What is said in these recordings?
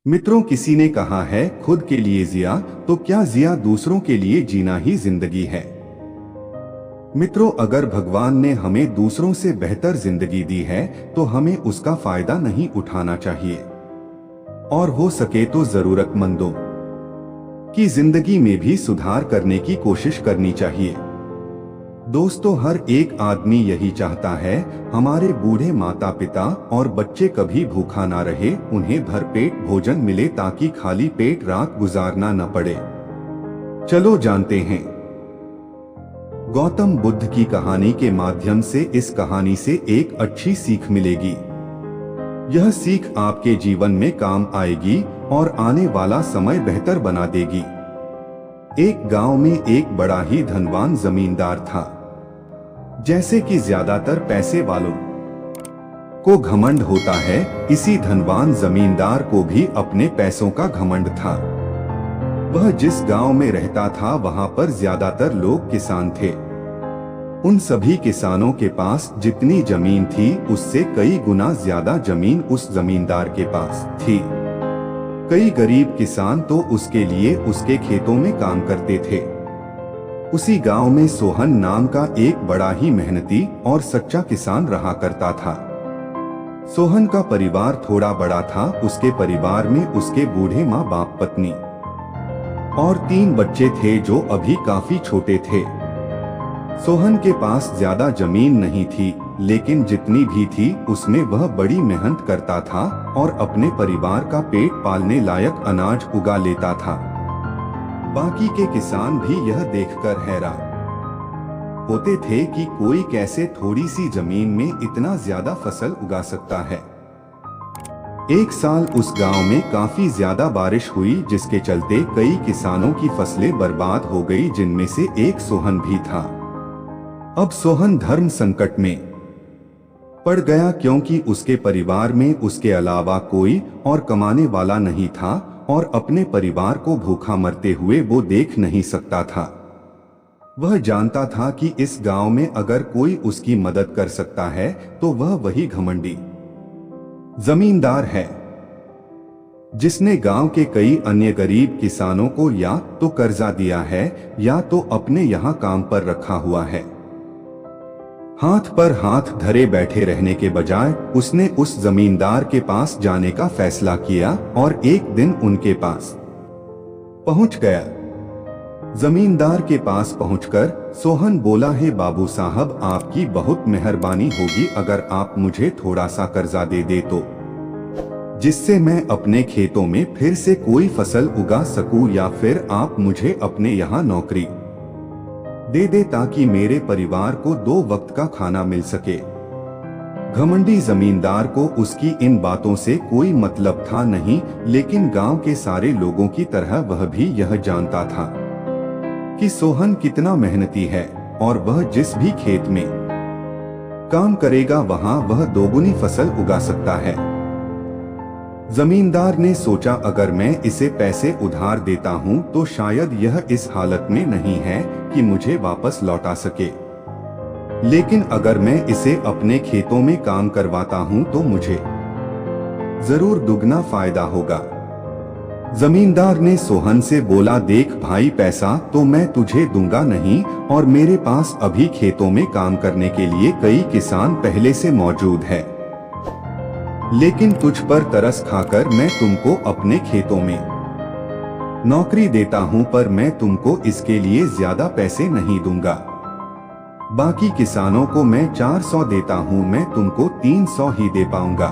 मित्रों, किसी ने कहा है खुद के लिए जिया तो क्या जिया दूसरों के लिए जीना ही जिंदगी है। मित्रों, अगर भगवान ने हमें दूसरों से बेहतर जिंदगी दी है तो हमें उसका फायदा नहीं उठाना चाहिए और हो सके तो जरूरतमंदों की जिंदगी में भी सुधार करने की कोशिश करनी चाहिए। दोस्तों, हर एक आदमी यही चाहता है हमारे बूढ़े माता पिता और बच्चे कभी भूखा ना रहे, उन्हें भरपेट भोजन मिले ताकि खाली पेट रात गुजारना न पड़े। चलो जानते हैं गौतम बुद्ध की कहानी के माध्यम से। इस कहानी से एक अच्छी सीख मिलेगी। यह सीख आपके जीवन में काम आएगी और आने वाला समय बेहतर बना देगी। एक गांव में एक बड़ा ही धनवान जमींदार था। जैसे कि ज्यादातर पैसे वालों को घमंड होता है, इसी धनवान जमींदार को भी अपने पैसों का घमंड था। वह जिस गांव में रहता था वहां पर ज्यादातर लोग किसान थे। उन सभी किसानों के पास जितनी जमीन थी उससे कई गुना ज्यादा जमीन उस जमींदार के पास थी। कई गरीब किसान तो उसके लिए उसके खेतों में काम करते थे। उसी गांव में सोहन नाम का एक बड़ा ही मेहनती और सच्चा किसान रहा करता था। सोहन का परिवार थोड़ा बड़ा था। उसके परिवार में उसके बूढ़े माँ बाप, पत्नी और 3 बच्चे थे जो अभी काफी छोटे थे। सोहन के पास ज्यादा जमीन नहीं थी, लेकिन जितनी भी थी उसमें वह बड़ी मेहनत करता था और अपने परिवार का पेट पालने लायक अनाज उगा लेता था। बाकी के किसान भी यह देखकर हैरान होते थे कि कोई कैसे थोड़ी सी जमीन में इतना ज्यादा फसल उगा सकता है। एक साल उस गांव में काफी ज्यादा बारिश हुई, जिसके चलते कई किसानों की फसलें बर्बाद हो गई, जिनमें से एक सोहन भी था। अब सोहन धर्म संकट में पड़ गया, क्योंकि उसके परिवार में उसके अलावा कोई और कमाने वाला नहीं था और अपने परिवार को भूखा मरते हुए वो देख नहीं सकता था। वह जानता था कि इस गांव में अगर कोई उसकी मदद कर सकता है तो वह वही घमंडी जमींदार है, जिसने गांव के कई अन्य गरीब किसानों को या तो कर्जा दिया है या तो अपने यहाँ काम पर रखा हुआ है। हाथ पर हाथ धरे बैठे रहने के बजाय उसने उस जमींदार के पास जाने का फैसला किया और एक दिन उनके पास पहुंच गया। जमींदार के पास पहुंचकर सोहन बोला, है बाबू साहब, आपकी बहुत मेहरबानी होगी अगर आप मुझे थोड़ा सा कर्जा दे दे तो, जिससे मैं अपने खेतों में फिर से कोई फसल उगा सकूं, या फिर आप मुझे अपने यहाँ नौकरी दे दे ताकि मेरे परिवार को 2 वक्त का खाना मिल सके। घमंडी जमींदार को उसकी इन बातों से कोई मतलब था नहीं, लेकिन गांव के सारे लोगों की तरह वह भी यह जानता था कि सोहन कितना मेहनती है और वह जिस भी खेत में काम करेगा वहां वह 2 गुनी फसल उगा सकता है। जमींदार ने सोचा, अगर मैं इसे पैसे उधार देता हूं तो शायद यह इस हालत में नहीं है कि मुझे वापस लौटा सके, लेकिन अगर मैं इसे अपने खेतों में काम करवाता हूं तो मुझे जरूर दुगना फायदा होगा। जमींदार ने सोहन से बोला, देख भाई, पैसा तो मैं तुझे दूंगा नहीं और मेरे पास अभी खेतों में काम करने के लिए कई किसान पहले से मौजूद है, लेकिन तुझ पर तरस खाकर मैं तुमको अपने खेतों में नौकरी देता हूं, पर मैं तुमको इसके लिए ज्यादा पैसे नहीं दूंगा। बाकी किसानों को मैं 400 देता हूं, मैं तुमको 300 ही दे पाऊंगा।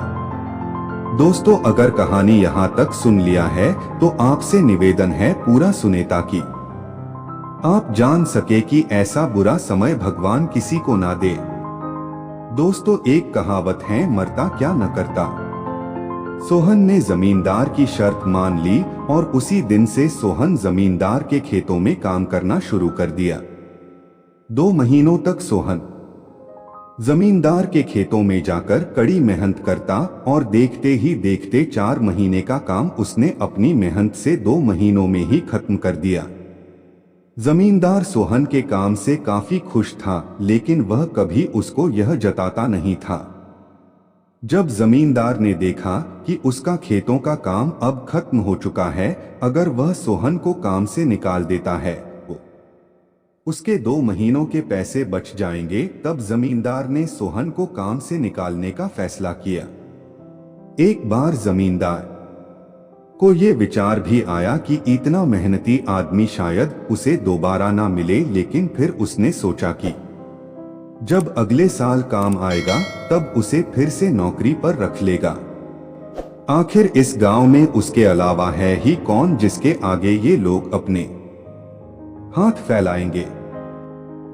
दोस्तों, अगर कहानी यहाँ तक सुन लिया है तो आपसे निवेदन है पूरा सुने, ताकि आप जान सके कि ऐसा बुरा समय भगवान किसी को ना दे। दोस्तों, एक कहावत है, मरता क्या न करता। सोहन ने जमींदार की शर्त मान ली और उसी दिन से सोहन जमींदार के खेतों में काम करना शुरू कर दिया। 2 महीनों तक सोहन जमींदार के खेतों में जाकर कड़ी मेहनत करता और देखते ही देखते 4 महीने का काम उसने अपनी मेहनत से 2 महीनों में ही खत्म कर दिया। जमींदार सोहन के काम से काफी खुश था, लेकिन वह कभी उसको यह जताता नहीं था। जब जमींदार ने देखा कि उसका खेतों का काम अब खत्म हो चुका है, अगर वह सोहन को काम से निकाल देता है तो उसके 2 महीनों के पैसे बच जाएंगे, तब जमींदार ने सोहन को काम से निकालने का फैसला किया। एक बार जमींदार को ये विचार भी आया कि इतना मेहनती आदमी शायद उसे दोबारा ना मिले, लेकिन फिर उसने सोचा कि जब अगले साल काम आएगा तब उसे फिर से नौकरी पर रख लेगा। आखिर इस गांव में उसके अलावा है ही कौन जिसके आगे ये लोग अपने हाथ फैलाएंगे।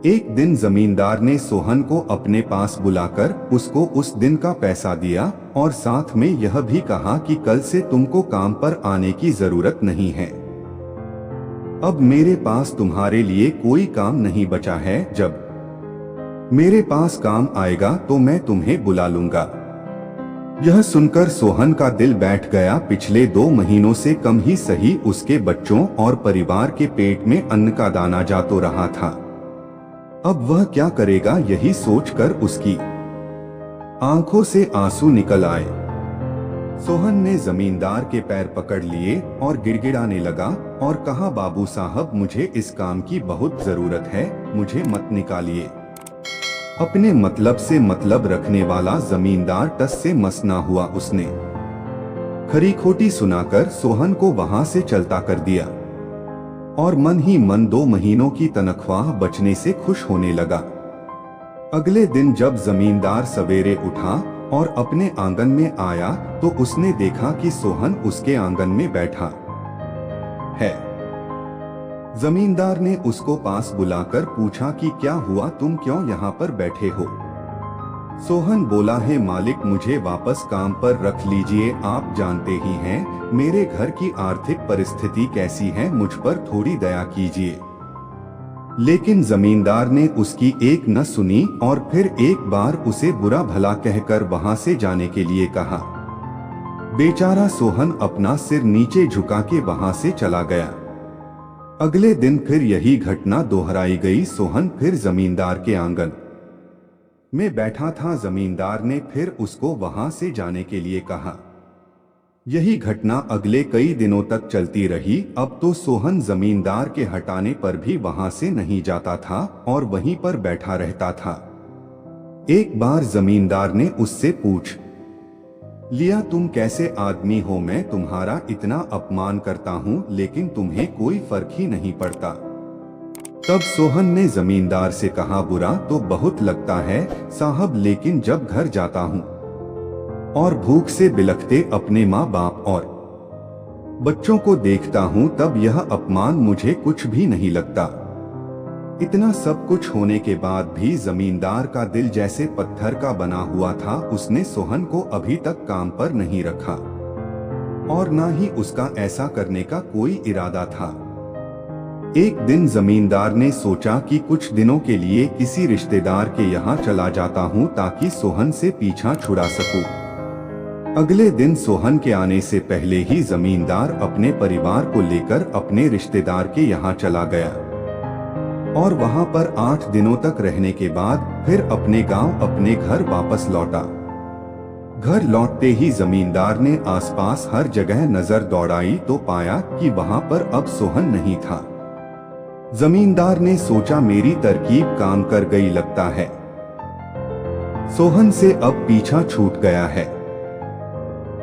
एक दिन जमींदार ने सोहन को अपने पास बुलाकर उसको उस दिन का पैसा दिया और साथ में यह भी कहा कि कल से तुमको काम पर आने की जरूरत नहीं है। अब मेरे पास तुम्हारे लिए कोई काम नहीं बचा है, जब मेरे पास काम आएगा तो मैं तुम्हें बुला लूंगा। यह सुनकर सोहन का दिल बैठ गया। पिछले 2 महीनों से कम ही सही उसके बच्चों और परिवार के पेट में अन्न का दाना जा तो रहा था, अब वह क्या करेगा, यही सोचकर उसकी आंखों से आंसू निकल आए। सोहन ने जमींदार के पैर पकड़ लिए और गिड़गिड़ाने लगा और कहा, बाबू साहब, मुझे इस काम की बहुत जरूरत है, मुझे मत निकालिए। अपने मतलब से मतलब रखने वाला जमींदार टस से मस ना हुआ। उसने खरी खोटी सुनाकर सोहन को वहां से चलता कर दिया और मन ही मन 2 महीनों की तनख्वाह बचने से खुश होने लगा। अगले दिन जब जमींदार सवेरे उठा और अपने आंगन में आया तो उसने देखा कि सोहन उसके आंगन में बैठा है। जमींदार ने उसको पास बुलाकर पूछा कि क्या हुआ, तुम क्यों यहाँ पर बैठे हो। सोहन बोला है, मालिक, मुझे वापस काम पर रख लीजिए। आप जानते ही हैं मेरे घर की आर्थिक परिस्थिति कैसी है, मुझ पर थोड़ी दया कीजिए। लेकिन जमींदार ने उसकी एक न सुनी और फिर एक बार उसे बुरा भला कहकर वहां से जाने के लिए कहा। बेचारा सोहन अपना सिर नीचे झुका के वहां से चला गया। अगले दिन फिर यही घटना दोहराई गई। सोहन फिर जमींदार के आंगन में बैठा था। जमींदार ने फिर उसको वहां से जाने के लिए कहा। यही घटना अगले कई दिनों तक चलती रही। अब तो सोहन जमींदार के हटाने पर भी वहां से नहीं जाता था और वहीं पर बैठा रहता था। एक बार जमींदार ने उससे पूछ लिया, तुम कैसे आदमी हो, मैं तुम्हारा इतना अपमान करता हूँ लेकिन तुम्हें कोई फर्क ही नहीं पड़ता। तब सोहन ने जमींदार से कहा, बुरा तो बहुत लगता है साहब, लेकिन जब घर जाता हूँ और भूख से बिलखते अपने माँ बाप और बच्चों को देखता हूँ तब यह अपमान मुझे कुछ भी नहीं लगता। इतना सब कुछ होने के बाद भी जमींदार का दिल जैसे पत्थर का बना हुआ था। उसने सोहन को अभी तक काम पर नहीं रखा और ना ही उसका ऐसा करने का कोई इरादा था। एक दिन जमींदार ने सोचा कि कुछ दिनों के लिए किसी रिश्तेदार के यहाँ चला जाता हूँ ताकि सोहन से पीछा छुड़ा सकूं। अगले दिन सोहन के आने से पहले ही जमींदार अपने परिवार को लेकर अपने रिश्तेदार के यहाँ चला गया और वहां पर 8 दिनों तक रहने के बाद फिर अपने गांव अपने घर वापस लौटा। घर लौटते ही जमींदार ने आसपास हर जगह नजर दौड़ाई तो पाया कि वहां पर अब सोहन नहीं था। जमींदार ने सोचा, मेरी तरकीब काम कर गई लगता है, सोहन से अब पीछा छूट गया है।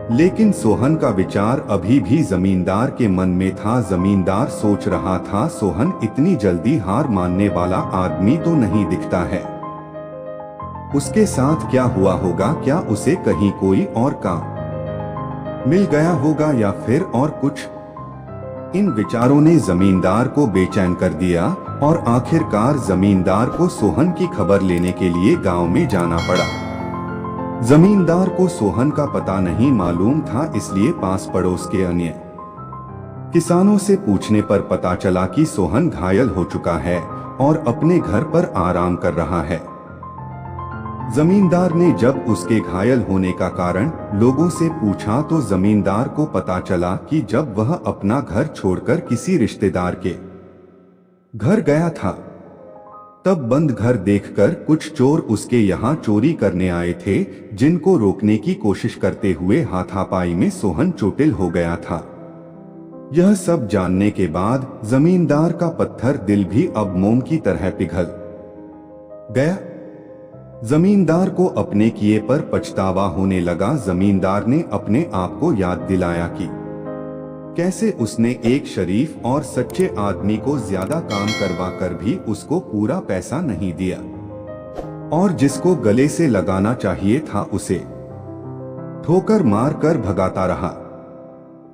लेकिन सोहन का विचार अभी भी जमींदार के मन में था। जमींदार सोच रहा था, सोहन इतनी जल्दी हार मानने वाला आदमी तो नहीं दिखता है। उसके साथ क्या हुआ होगा, क्या उसे कहीं कोई और काम मिल गया होगा या फिर और कुछ। इन विचारों ने जमींदार को बेचैन कर दिया और आखिरकार जमींदार को सोहन की खबर लेने के लिए गांव में जाना पड़ा। जमींदार को सोहन का पता नहीं मालूम था, इसलिए पास पड़ोस के अन्य किसानों से पूछने पर पता चला कि सोहन घायल हो चुका है और अपने घर पर आराम कर रहा है। जमींदार ने जब उसके घायल होने का कारण लोगों से पूछा तो जमींदार को पता चला कि जब वह अपना घर छोड़कर किसी रिश्तेदार के घर गया था तब बंद घर देखकर कुछ चोर उसके यहाँ चोरी करने आए थे, जिनको रोकने की कोशिश करते हुए हाथापाई में सोहन चोटिल हो गया था। यह सब जानने के बाद जमींदार का पत्थर दिल भी अब मोम की तरह पिघल गया। जमींदार को अपने किए पर पछतावा होने लगा। जमींदार ने अपने आप को याद दिलाया कि कैसे उसने एक शरीफ और सच्चे आदमी को ज्यादा काम करवा कर भी उसको पूरा पैसा नहीं दिया, और जिसको गले से लगाना चाहिए था उसे ठोकर मार कर भगाता रहा।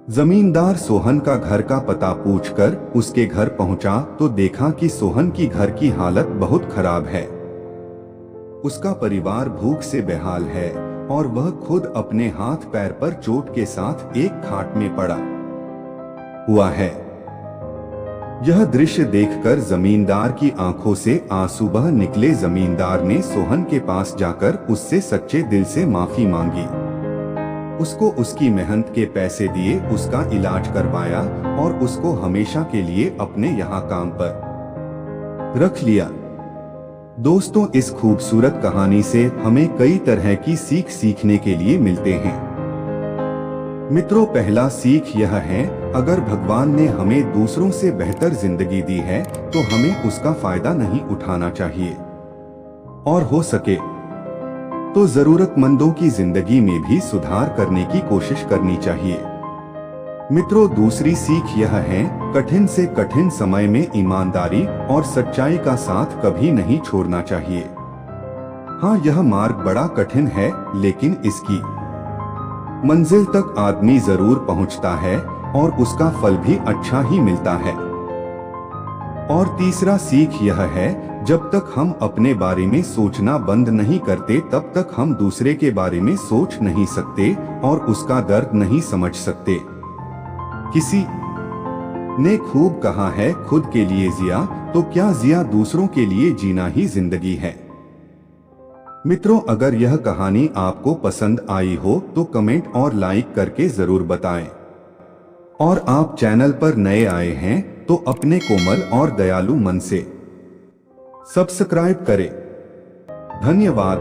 जमींदार सोहन का घर का पता पूछकर उसके घर पहुंचा तो देखा कि सोहन की घर की हालत बहुत खराब है। उसका परिवार भूख से बेहाल है और वह खुद अपने हाथ पैर पर चोट के साथ एक खाट में पड़ा हुआ है। यह दृश्य देखकर जमींदार की आंखों से आंसू बह निकले। जमींदार ने सोहन के पास जाकर उससे सच्चे दिल से माफी मांगी, उसको उसकी मेहनत के पैसे दिए, उसका इलाज करवाया और उसको हमेशा के लिए अपने यहाँ काम पर रख लिया। दोस्तों, इस खूबसूरत कहानी से हमें कई तरह की सीख सीखने के लिए मिलते हैं। मित्रों, पहला सीख यह है, अगर भगवान ने हमें दूसरों से बेहतर जिंदगी दी है तो हमें उसका फायदा नहीं उठाना चाहिए, और हो सके तो जरूरतमंदों की जिंदगी में भी सुधार करने की कोशिश करनी चाहिए। मित्रों, दूसरी सीख यह है, कठिन से कठिन समय में ईमानदारी और सच्चाई का साथ कभी नहीं छोड़ना चाहिए। हाँ, यह मार्ग बड़ा कठिन है, लेकिन इसकी मंजिल तक आदमी जरूर पहुंचता है और उसका फल भी अच्छा ही मिलता है। और तीसरा सीख यह है, जब तक हम अपने बारे में सोचना बंद नहीं करते तब तक हम दूसरे के बारे में सोच नहीं सकते और उसका दर्द नहीं समझ सकते। किसी ने खूब कहा है, खुद के लिए जिया तो क्या जिया, दूसरों के लिए जीना ही जिंदगी है। मित्रों, अगर यह कहानी आपको पसंद आई हो तो कमेंट और लाइक करके जरूर बताएं। और आप चैनल पर नए आए हैं तो अपने कोमल और दयालु मन से सब्सक्राइब करें। धन्यवाद।